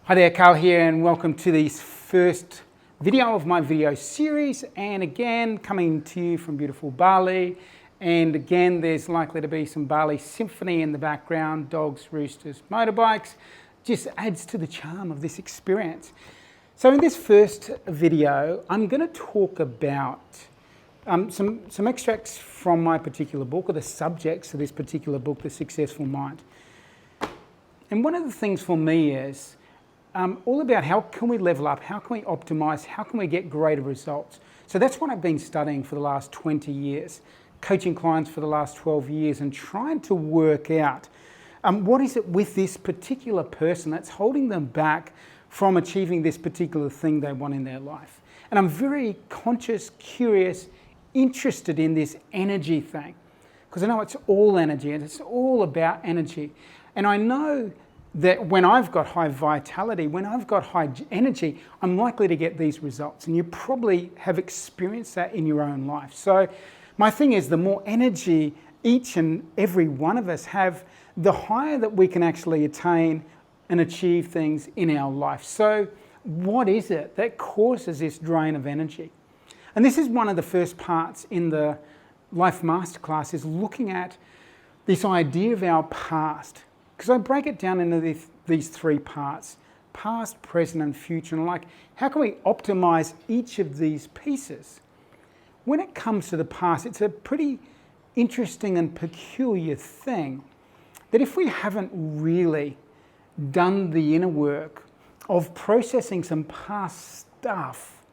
Hi there, Carl here, and welcome to this first video of my video series. And again, coming to you from beautiful Bali. And again, there's likely to be some Bali symphony in the background, dogs, roosters, motorbikes. Just adds to the charm of this experience. So in this first video, I'm going to talk about some extracts from my particular book, or the subjects of this particular book, The Successful Mind. And one of the things for me is all about how can we level up, how can we optimize, how can we get greater results. So that's what I've been studying for the last 20 years, coaching clients for the last 12 years and trying to work out what is it with this particular person that's holding them back from achieving this particular thing they want in their life. And I'm very conscious, curious, interested in this energy thing, because I know it's all energy and it's all about energy. And I know that when I've got high vitality, when I've got high energy, I'm likely to get these results. And you probably have experienced that in your own life. So my thing is, the more energy each and every one of us have, the higher that we can actually attain and achieve things in our life. So what is it that causes this drain of energy? And this is one of the first parts in the Life Masterclass, is looking at this idea of our past. Because I break it down into these three parts: past, present, and future. And how can we optimize each of these pieces? When it comes to the past, it's a pretty interesting and peculiar thing that if we haven't really done the inner work of processing some past stuff,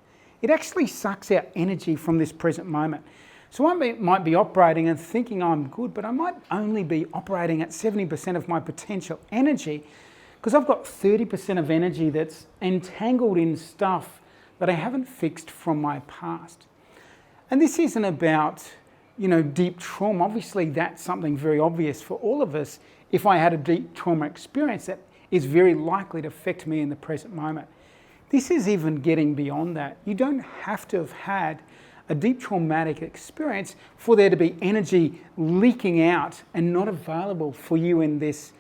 it actually sucks our energy from this present moment. So I might be operating and thinking I'm good, but I might only be operating at 70% of my potential energy, because I've got 30% of energy that's entangled in stuff that I haven't fixed from my past. And this isn't about, deep trauma. Obviously, that's something very obvious for all of us. If I had a deep trauma experience, that is very likely to affect me in the present moment. This is even getting beyond that. You don't have to have had a deep traumatic experience for there to be energy leaking out and not available for you in this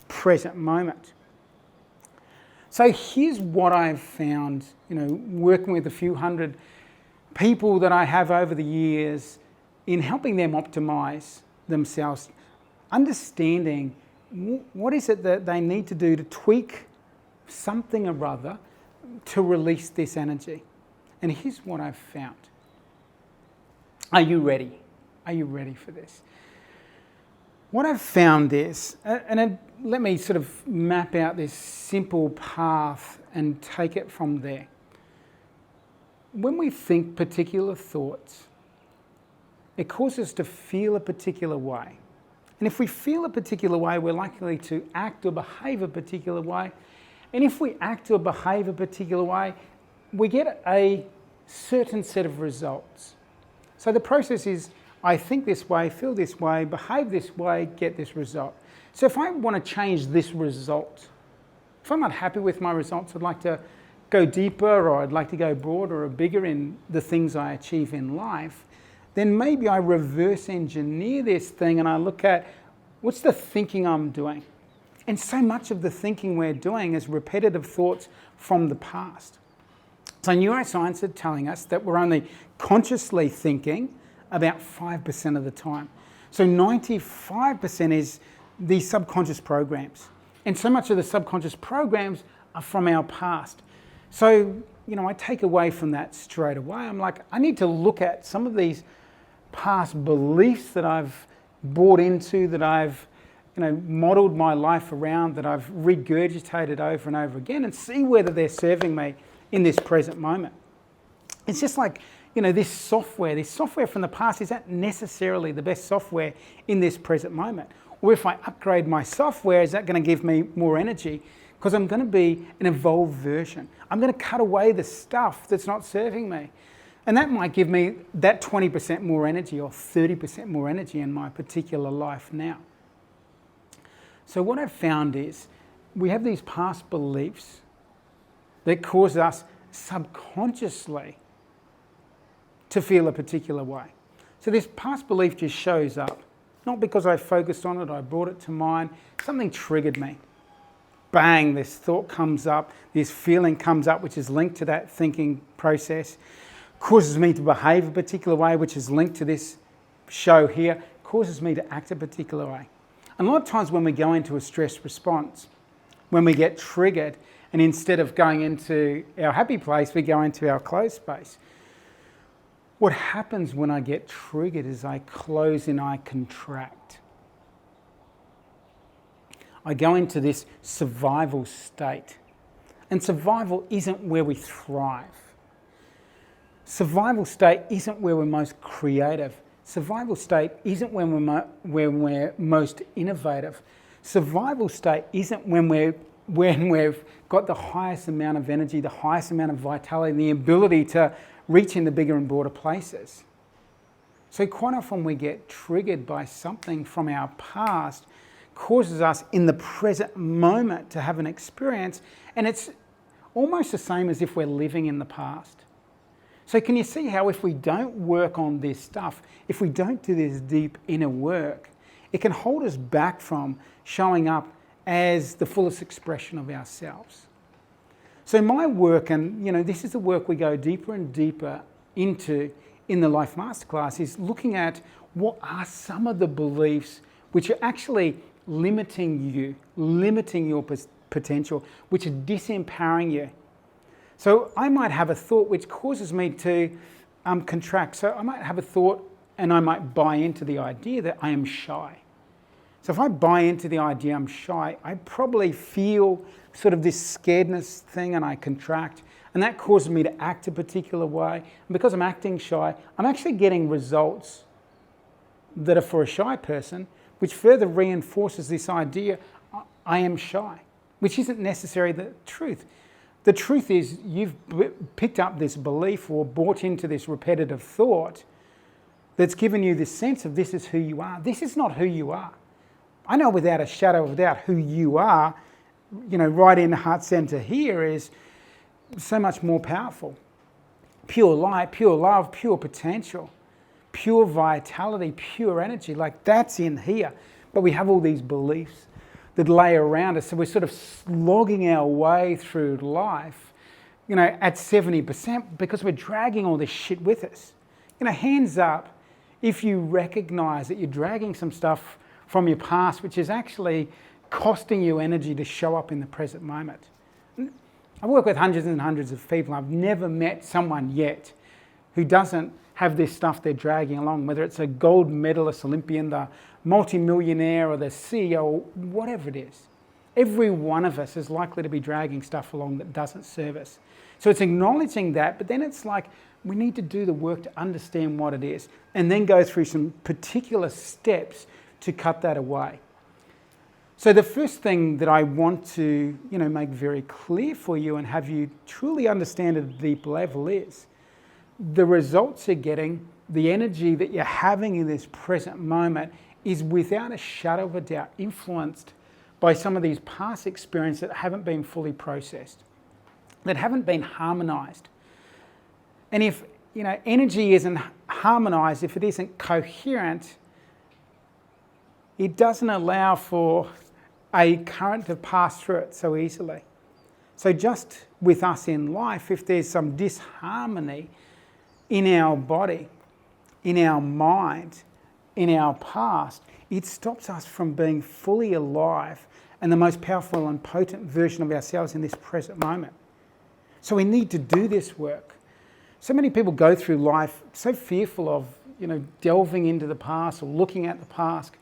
present moment. So here's what I've found, working with a few hundred people that I have over the years in helping them optimize themselves, understanding what is it that they need to do to tweak something or other to release this energy. And here's what I've found. Are you ready? Are you ready for this? What I've found is, let me sort of map out this simple path and take it from there. When we think particular thoughts, it causes us to feel a particular way. And if we feel a particular way, we're likely to act or behave a particular way. And if we act or behave a particular way, we get a certain set of results. So the process is, I think this way, feel this way, behave this way, get this result. So if I want to change this result, if I'm not happy with my results, I'd like to go deeper, or I'd like to go broader or bigger in the things I achieve in life, then maybe I reverse engineer this thing and I look at what's the thinking I'm doing. And so much of the thinking we're doing is repetitive thoughts from the past. So neuroscience are telling us that we're only consciously thinking about 5% of the time. So 95% is these subconscious programs. And so much of the subconscious programs are from our past. So, I take away from that straight away. I'm like, I need to look at some of these past beliefs that I've bought into, that I've modeled my life around, that I've regurgitated over and over again, and see whether they're serving me in this present moment. It's just like, this software from the past, is that necessarily the best software in this present moment? Or if I upgrade my software, is that going to give me more energy? Because I'm going to be an evolved version. I'm going to cut away the stuff that's not serving me. And that might give me that 20% more energy or 30% more energy in my particular life now. So what I've found is, we have these past beliefs that cause us subconsciously to feel a particular way. So this past belief just shows up, not because I focused on it, I brought it to mind, something triggered me. bang, this thought comes up, this feeling comes up, which is linked to that thinking process, causes me to behave a particular way, which is linked to this show here, causes me to act a particular way. And a lot of times when we go into a stress response, when we get triggered, and instead of going into our happy place, we go into our closed space. What happens when I get triggered is I close and I contract. I go into this survival state. And survival isn't where we thrive. Survival state isn't where we're most creative. Survival state isn't when we're most innovative. Survival state isn't when we've got the highest amount of energy, the highest amount of vitality, and the ability to reach into bigger and broader places. So quite often we get triggered by something from our past, causes us in the present moment to have an experience, and it's almost the same as if we're living in the past. So can you see how if we don't work on this stuff, if we don't do this deep inner work, it can hold us back from showing up as the fullest expression of ourselves. So my work, and this is the work we go deeper and deeper into in the Life Masterclass, is looking at what are some of the beliefs which are actually limiting you, limiting your potential, which are disempowering you. So I might have a thought which causes me to contract. So I might have a thought and I might buy into the idea that I am shy. So if I buy into the idea I'm shy, I probably feel sort of this scaredness thing and I contract, and that causes me to act a particular way. And because I'm acting shy, I'm actually getting results that are for a shy person, which further reinforces this idea, I am shy, which isn't necessarily the truth. The truth is you've picked up this belief or bought into this repetitive thought that's given you this sense of this is who you are. This is not who you are. I know without a shadow of a doubt who you are, right in the heart center here is so much more powerful. Pure light, pure love, pure potential, pure vitality, pure energy, like that's in here. But we have all these beliefs that lay around us, so we're sort of slogging our way through life, at 70% because we're dragging all this shit with us. Hands up if you recognize that you're dragging some stuff from your past, which is actually costing you energy to show up in the present moment. I work with hundreds and hundreds of people. I've never met someone yet who doesn't have this stuff they're dragging along, whether it's a gold medalist Olympian, the multi-millionaire or the CEO, whatever it is. Every one of us is likely to be dragging stuff along that doesn't serve us. So it's acknowledging that, but then it's like we need to do the work to understand what it is and then go through some particular steps to cut that away. So the first thing that I want to, make very clear for you and have you truly understand at a deep level is the results you're getting, the energy that you're having in this present moment is without a shadow of a doubt influenced by some of these past experiences that haven't been fully processed, that haven't been harmonized. And if, energy isn't harmonized, if it isn't coherent, it doesn't allow for a current to pass through it so easily. So just with us in life, if there's some disharmony in our body, in our mind, in our past, it stops us from being fully alive and the most powerful and potent version of ourselves in this present moment. So we need to do this work. So many people go through life so fearful of, delving into the past or looking at the past,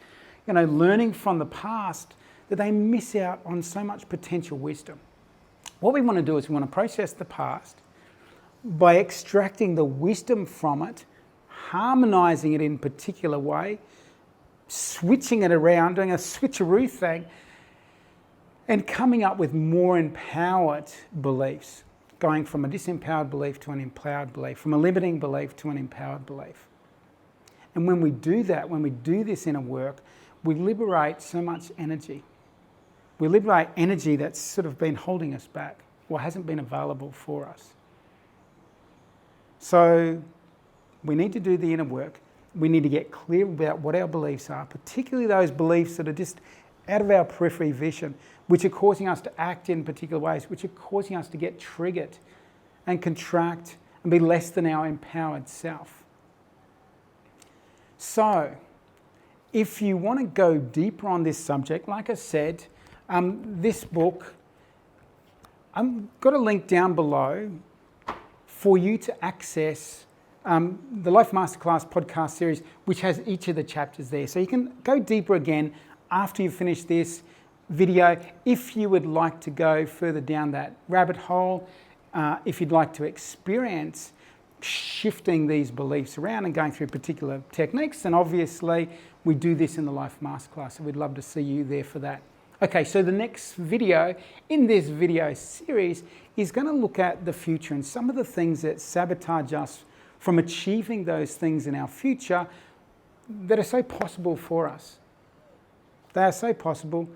learning from the past, that they miss out on so much potential wisdom. What we want to do is we want to process the past by extracting the wisdom from it, harmonizing it in a particular way, switching it around, doing a switcheroo thing, and coming up with more empowered beliefs, going from a disempowered belief to an empowered belief, from a limiting belief to an empowered belief. And when we do that, when we do this inner work, we liberate so much energy. We liberate energy that's sort of been holding us back or hasn't been available for us. So we need to do the inner work. We need to get clear about what our beliefs are, particularly those beliefs that are just out of our periphery vision, which are causing us to act in particular ways, which are causing us to get triggered and contract and be less than our empowered self. So, if you want to go deeper on this subject, like I said, this book, I've got a link down below for you to access the Life Masterclass podcast series, which has each of the chapters there. So you can go deeper again after you finish this video if you would like to go further down that rabbit hole, if you'd like to experience shifting these beliefs around and going through particular techniques. And obviously, we do this in the Life Masterclass, so we'd love to see you there for that. Okay, so the next video in this video series is going to look at the future and some of the things that sabotage us from achieving those things in our future that are so possible for us. They are so possible,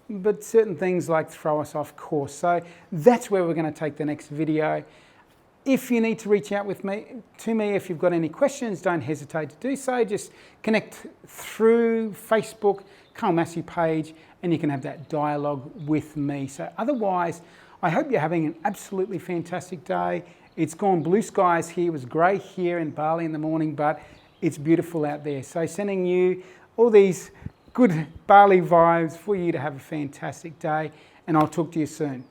but certain things like throw us off course. So that's where we're going to take the next video. If you need to reach out to me, if you've got any questions, don't hesitate to do so. Just connect through Facebook, Carl Massy page, and you can have that dialogue with me. So otherwise, I hope you're having an absolutely fantastic day. It's gone blue skies here. It was grey here in Bali in the morning, but it's beautiful out there. So sending you all these good Bali vibes for you to have a fantastic day, and I'll talk to you soon.